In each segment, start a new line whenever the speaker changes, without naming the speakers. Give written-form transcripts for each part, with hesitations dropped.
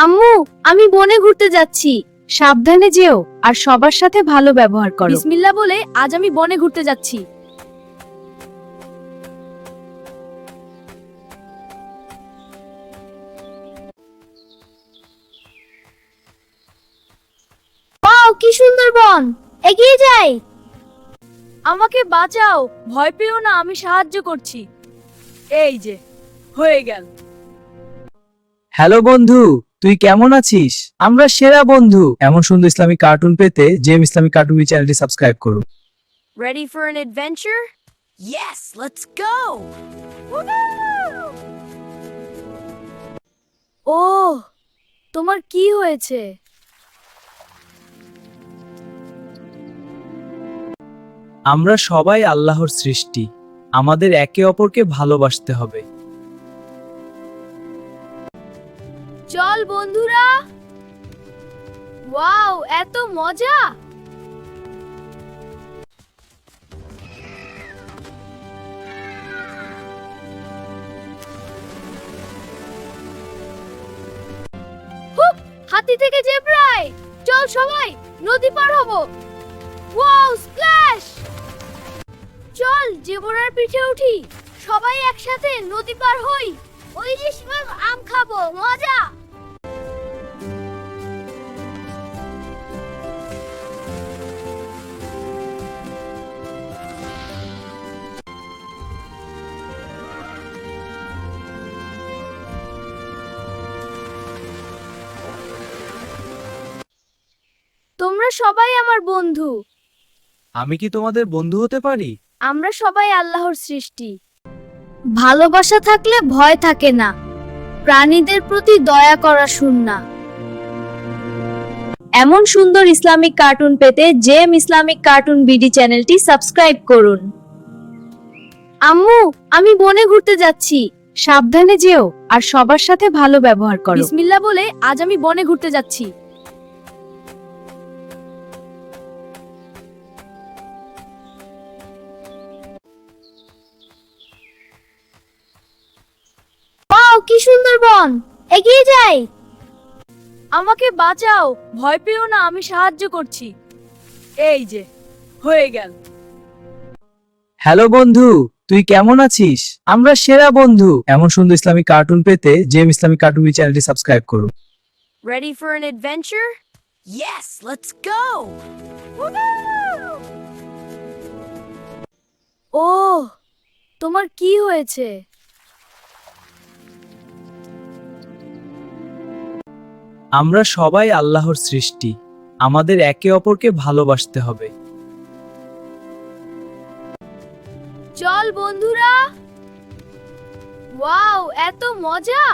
আম্মু, আমি বনে ঘুরতে যাচ্ছি। সাবধানে যেও আর সবার সাথে ভালো ব্যবহার করো। বিসমিল্লাহ বলে আজ আমি বনে ঘুরতে যাচ্ছি। ওয়াও, কি সুন্দর বন! এগিয়ে যাই। আমাকে বাঁচাও, ভয় পেও না, আমি সাহায্য করছি। এই যে হয়ে গেল।
হ্যালো বন্ধু, তুই কেমন আছিস? আমরা সেরা বন্ধু। এমন সুন্দর ইসলামিক কার্টুন পেতে জেম ইসলামিক কার্টুন চ্যানেলটি সাবস্ক্রাইব করুন।
Ready for an adventure? Yes, let's go! ওহ, তোমার কি হয়েছে?
আমরা সবাই আল্লাহর সৃষ্টি, আমাদের একে অপরকে ভালোবাসতে হবে।
চল বন্ধুরা। ওয়াও, এত মজা! হুপ, হাতি থেকে জেব্রায়! চল সবাই নদী পার হব। Wow, splash! চল জেব্রার পিঠে উঠি, সবাই একসাথে নদী পার হই। ওই যে আম খাবো, মজা! তোমরা সবাই আমার বন্ধু।
আমি কি তোমাদের বন্ধু হতে পারি?
আমরা সবাই আল্লাহর সৃষ্টি। ভালোবাসা থাকলে ভয় থাকে না, প্রাণীদের প্রতি দয়া করা সুন্নাহ। এমন সুন্দর ইসলামিক কার্টুন পেতে জেম ইসলামিক কার্টুন বিডি চ্যানেলটি সাবস্ক্রাইব করুন। আম্মু, আমি বনে ঘুরতে যাচ্ছি। সাবধানে যেও আর সবার সাথে ভালো ব্যবহার করো। বিসমিল্লাহ বলে আজ আমি বনে ঘুরতে যাচ্ছি। ওয়াও, কি সুন্দর বন! এগিয়ে যাই। আমাকে বাঁচাও, ভয় পেও না, আমি সাহায্য করছি। এই যে হয়ে গেল।
হ্যালো বন্ধু, তুই কেমন আছিস? আমরা সেরা বন্ধু। এমন সুন্দর ইসলামিক কার্টুন পেতে জেম ইসলামিক কার্টুন চ্যানেলটি সাবস্ক্রাইব করুন।
Ready for an adventure? Yes, let's go! ওহ, তোমার কি হয়েছে?
আমরা সবাই আল্লাহর সৃষ্টি, আমাদের একে অপরকে ভালোবাসতে হবে।
চল বন্ধুরা। ওয়াও, এত মজা!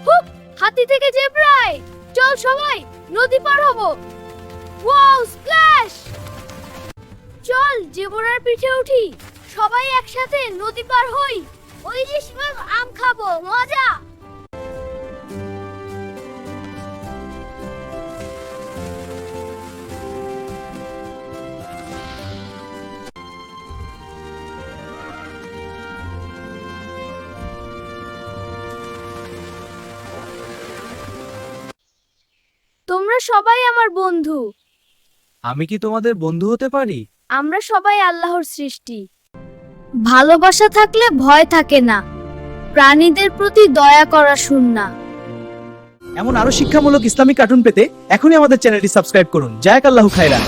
হুপ, হাতি থেকে জেব্রায়! চল সবাই নদী পার হব। Wow, splash! চল জেব্রার পিঠে উঠি, সবাই একসাথে নদী পার হই। ওই যে আম খাবো, মজা! তোমরা সবাই আমার বন্ধু।
আমি কি তোমাদের বন্ধু হতে পারি?
আমরা সবাই আল্লাহর সৃষ্টি। ভালোবাসা থাকলে ভয় থাকে না, প্রাণীদের প্রতি দয়া করা সুন্নাহ।
এমন আরো শিক্ষামূলক ইসলামিক কার্টুন পেতে এখনই আমাদের চ্যানেলটি সাবস্ক্রাইব করুন। জাযাকাল্লাহু খাইরান।